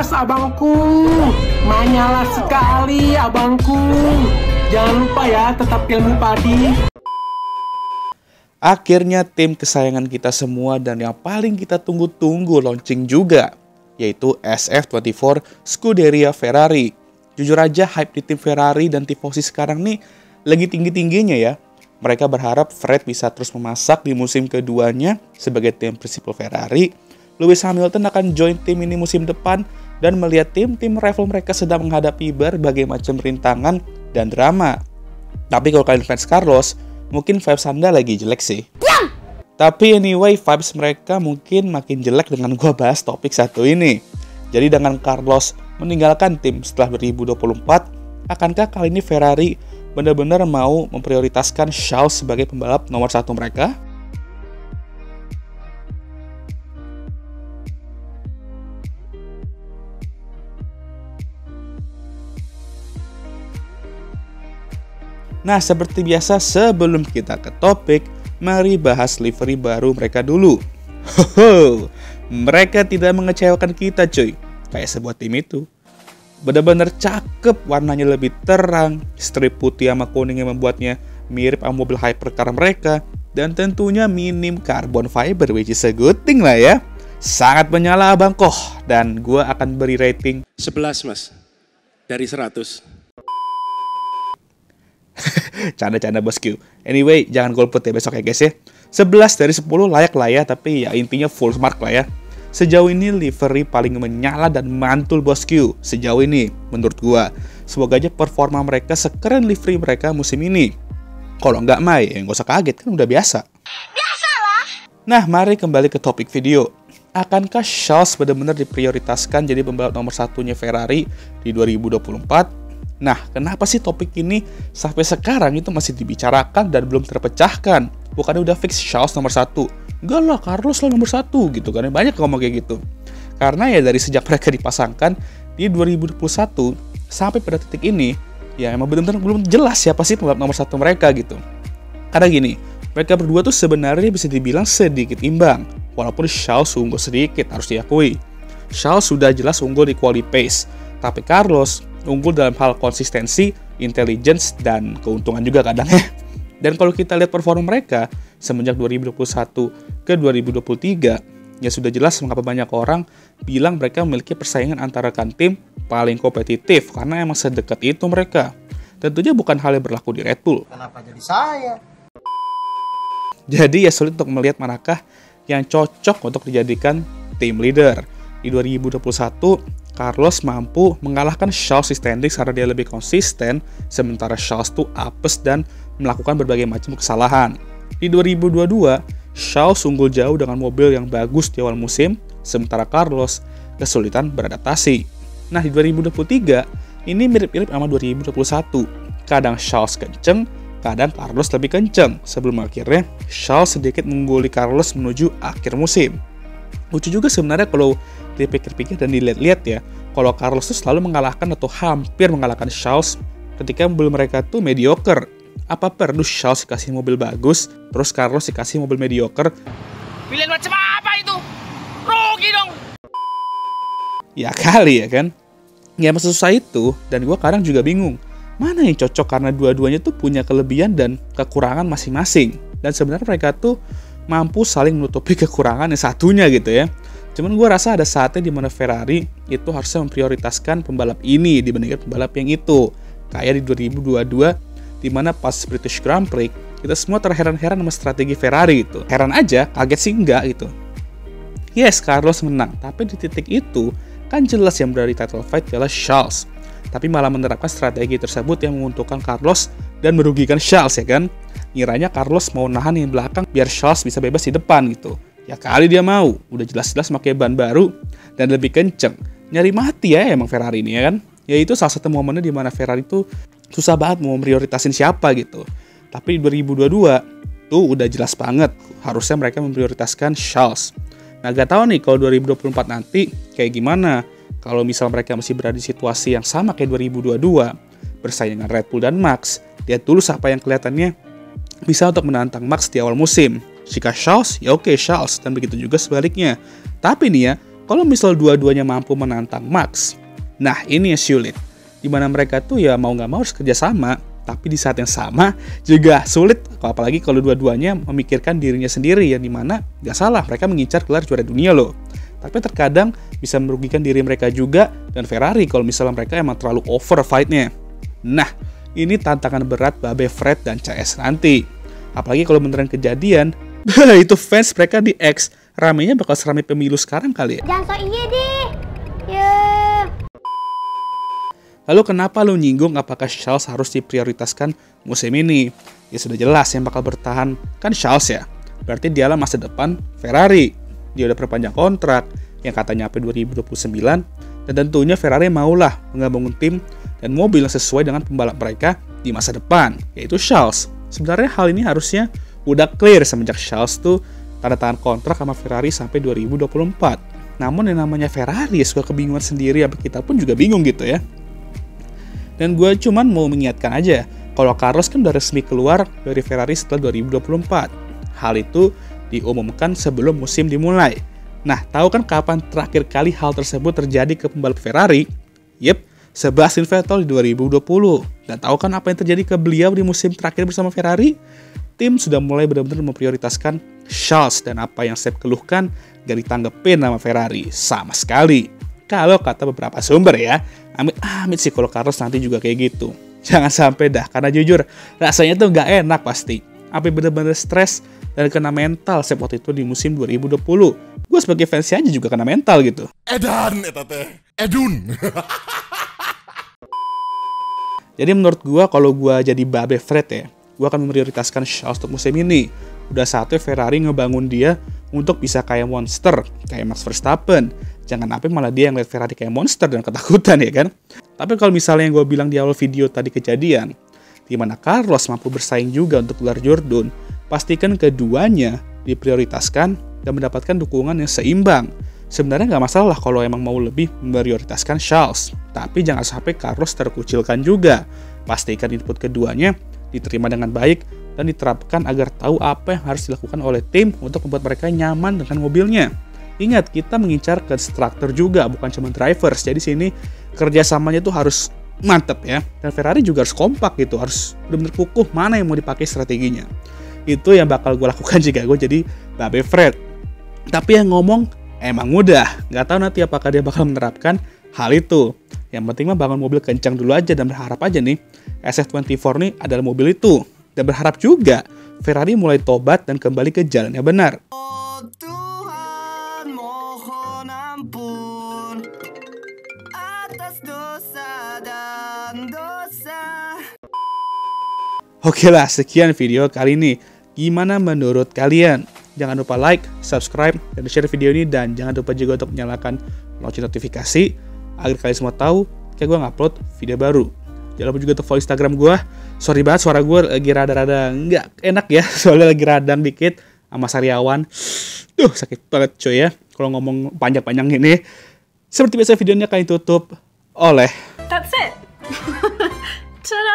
Awas abangku, menyala sekali abangku. Jangan lupa ya, tetap ilmu padi. Akhirnya tim kesayangan kita semua dan yang paling kita tunggu-tunggu launching juga, yaitu SF24 Scuderia Ferrari. Jujur aja hype di tim Ferrari dan tifosi sekarang nih lagi tinggi-tingginya ya. Mereka berharap Fred bisa terus memasak di musim keduanya sebagai tim prinsipal Ferrari. Lewis Hamilton akan join tim ini musim depan dan melihat tim-tim rival mereka sedang menghadapi berbagai macam rintangan dan drama. Tapi kalau kalian fans Carlos, mungkin vibes Anda lagi jelek sih. Tapi anyway, vibes mereka mungkin makin jelek dengan gua bahas topik satu ini. Jadi dengan Carlos meninggalkan tim setelah 2024, akankah kali ini Ferrari benar-benar mau memprioritaskan Charles sebagai pembalap nomor satu mereka? Nah, seperti biasa sebelum kita ke topik, mari bahas livery baru mereka dulu. Hoho, mereka tidak mengecewakan kita cuy, kayak sebuah tim itu. Benar-benar cakep, warnanya lebih terang, strip putih sama kuning yang membuatnya mirip sama mobil hypercar mereka, dan tentunya minim carbon fiber, which is a good thing lah ya. Sangat menyala abang koh, dan gue akan beri rating 11 mas, dari 100. Canda-canda bosku. Anyway, jangan golput ya besok ya guys ya. 11 dari 10 layak lah ya, tapi ya intinya full mark lah ya. Sejauh ini livery paling menyala dan mantul bosku. Sejauh ini menurut gua. Semoga aja performa mereka sekeren livery mereka musim ini. Kalau nggak Mai, ya nggak usah kaget kan udah biasa. Biasalah. Nah, mari kembali ke topik video. Akankah Charles benar-benar diprioritaskan jadi pembalap nomor satunya Ferrari di 2024? Nah, kenapa sih topik ini sampai sekarang itu masih dibicarakan dan belum terpecahkan? Bukannya udah fix Charles nomor satu? Enggak lah, Carlos lah nomor satu gitu kan. Banyak ngomong kayak gitu. Karena ya dari sejak mereka dipasangkan di 2021 sampai pada titik ini, ya emang benar-benar belum jelas siapa sih pembalap nomor satu mereka gitu. Karena gini, mereka berdua tuh sebenarnya bisa dibilang sedikit imbang. Walaupun Charles unggul sedikit, harus diakui. Charles sudah jelas unggul di quali pace. Tapi Carlos unggul dalam hal konsistensi, intelligence, dan keuntungan juga kadang ya. Dan kalau kita lihat performa mereka semenjak 2021 ke 2023, ya sudah jelas mengapa banyak orang bilang mereka memiliki persaingan antara rekan tim paling kompetitif karena emang sedekat itu mereka. Tentunya bukan hal yang berlaku di Red Bull. Kenapa jadi saya? Jadi ya sulit untuk melihat manakah yang cocok untuk dijadikan tim leader. Di 2021, Carlos mampu mengalahkan Charles di standings karena dia lebih konsisten, sementara Charles tuh apes dan melakukan berbagai macam kesalahan. Di 2022, Charles unggul jauh dengan mobil yang bagus di awal musim, sementara Carlos kesulitan beradaptasi. Nah, di 2023, ini mirip-mirip sama 2021. Kadang Charles kenceng, kadang Carlos lebih kenceng, sebelum akhirnya Charles sedikit mengungguli Carlos menuju akhir musim. Lucu juga sebenarnya kalau dipikir-pikir dan dilihat-lihat ya, kalau Carlos tuh selalu mengalahkan atau hampir mengalahkan Charles ketika mobil mereka tuh mediocre. Apa perlu Charles dikasih mobil bagus, terus Carlos dikasih mobil mediocre? Pilihan macam apa itu? Rugi dong! Ya kali ya kan? Ya maksud susah itu, dan gue kadang juga bingung. Mana yang cocok karena dua-duanya tuh punya kelebihan dan kekurangan masing-masing. Dan sebenarnya mereka tuh mampu saling menutupi kekurangan yang satunya gitu ya. Cuman gue rasa ada saatnya di mana Ferrari itu harusnya memprioritaskan pembalap ini dibandingkan pembalap yang itu. Kayak di 2022, di mana pas British Grand Prix, kita semua terheran-heran sama strategi Ferrari gitu. Heran aja, kaget sih enggak gitu. Yes, Carlos menang, tapi di titik itu kan jelas yang berada di title fight adalah Charles. Tapi malah menerapkan strategi tersebut yang menguntungkan Carlos dan merugikan Charles ya kan. Ngiranya Carlos mau nahan yang belakang biar Charles bisa bebas di depan gitu. Ya kali dia mau, udah jelas-jelas pakai ban baru dan lebih kenceng. Nyari mati ya emang Ferrari ini ya kan. Ya itu salah satu momennya di mana Ferrari tuh susah banget mau memprioritasin siapa gitu. Tapi di 2022 tuh udah jelas banget harusnya mereka memprioritaskan Charles. Nah gak tahu nih kalau 2024 nanti kayak gimana. Kalau misal mereka masih berada di situasi yang sama kayak 2022, bersaing dengan Red Bull dan Max, lihat dulu siapa yang kelihatannya bisa untuk menantang Max di awal musim. Jika Charles, ya oke Charles, dan begitu juga sebaliknya. Tapi nih ya, Kalau misal dua-duanya mampu menantang Max, nah ini yang sulit. Dimana mereka tuh ya mau nggak mau harus kerjasama, tapi di saat yang sama juga sulit, apalagi kalau dua-duanya memikirkan dirinya sendiri, yang dimana nggak salah mereka mengincar gelar juara dunia loh. Tapi terkadang bisa merugikan diri mereka juga dan Ferrari kalau misalnya mereka emang terlalu over fight-nya. Nah, ini tantangan berat Babe Fred dan CS nanti. Apalagi kalau beneran kejadian, itu fans mereka di X, ramenya bakal seramai pemilu sekarang kali ya. Jangan so iya deh. Yeah. Lalu kenapa lu nyinggung apakah Charles harus diprioritaskan musim ini? Ya sudah jelas yang bakal bertahan kan Charles ya. Berarti dialah masa depan Ferrari. Dia udah perpanjang kontrak yang katanya sampai 2029. Dan tentunya Ferrari maulah menggabungkan tim dan mobil yang sesuai dengan pembalap mereka di masa depan, yaitu Charles. Sebenarnya hal ini harusnya udah clear semenjak Charles tuh tanda tangan kontrak sama Ferrari sampai 2024. Namun yang namanya Ferrari ya suka kebingungan sendiri, sampai kita pun juga bingung gitu ya. Dan gue cuman mau mengingatkan aja, kalau Carlos kan udah resmi keluar dari Ferrari setelah 2024. Hal itu diumumkan sebelum musim dimulai. Nah, tahu kan kapan terakhir kali hal tersebut terjadi ke pembalap Ferrari? Yep, Sebastian Vettel di 2020. Dan tahu kan apa yang terjadi ke beliau di musim terakhir bersama Ferrari? Tim sudah mulai benar-benar memprioritaskan Charles, dan apa yang saya keluhkan gak ditanggepin sama Ferrari sama sekali. Kalau kata beberapa sumber ya, amit-amit sih kalau Carlos nanti juga kayak gitu. Jangan sampai dah, karena jujur rasanya tuh gak enak pasti. Apa bener-bener stres dan kena mental Sep waktu itu di musim 2020. Gue sebagai fansnya aja juga kena mental gitu. Edan, eta teh. Edun. Jadi menurut gue, kalau gue jadi Babe Fred ya, gue akan memprioritaskan Charles untuk musim ini. Udah saatnya Ferrari ngebangun dia untuk bisa kayak monster, kayak Max Verstappen. Jangan sampai malah dia yang lihat Ferrari kayak monster dan ketakutan ya kan. Tapi kalau misalnya yang gue bilang di awal video tadi kejadian, di mana Carlos mampu bersaing juga untuk gelar Jordan, pastikan keduanya diprioritaskan dan mendapatkan dukungan yang seimbang. Sebenarnya nggak masalah kalau emang mau lebih memprioritaskan Charles, tapi jangan sampai Carlos terkucilkan juga. Pastikan input keduanya diterima dengan baik dan diterapkan agar tahu apa yang harus dilakukan oleh tim untuk membuat mereka nyaman dengan mobilnya. Ingat, kita mengincar konstruktor juga, bukan cuma drivers. Jadi sini kerjasamanya tuh harus mantep ya. Dan Ferrari juga harus kompak gitu, harus benar-benar kukuh mana yang mau dipakai strateginya. Itu yang bakal gue lakukan jika gue jadi Babe Fred. Tapi yang ngomong emang mudah, nggak tahu nanti apakah dia bakal menerapkan hal itu. Yang penting mah bangun mobil kencang dulu aja dan berharap aja nih SF24 nih adalah mobil itu. Dan berharap juga Ferrari mulai tobat dan kembali ke jalan yang benar. Oh Tuhan, mohon ampun atas dosa dan dosa. Oke lah, sekian video kali ini. Gimana menurut kalian? Jangan lupa like, subscribe, dan share video ini. Dan jangan lupa juga untuk menyalakan lonceng notifikasi agar kalian semua tahu kayak gue ngupload video baru. Jangan lupa juga untuk follow Instagram gue. Sorry banget suara gue lagi rada-rada nggak enak ya, soalnya lagi radang dikit sama sariawan. Sakit banget coy ya kalau ngomong panjang-panjang ini. Seperti biasa videonya akan ditutup oleh That's it. Ta-da!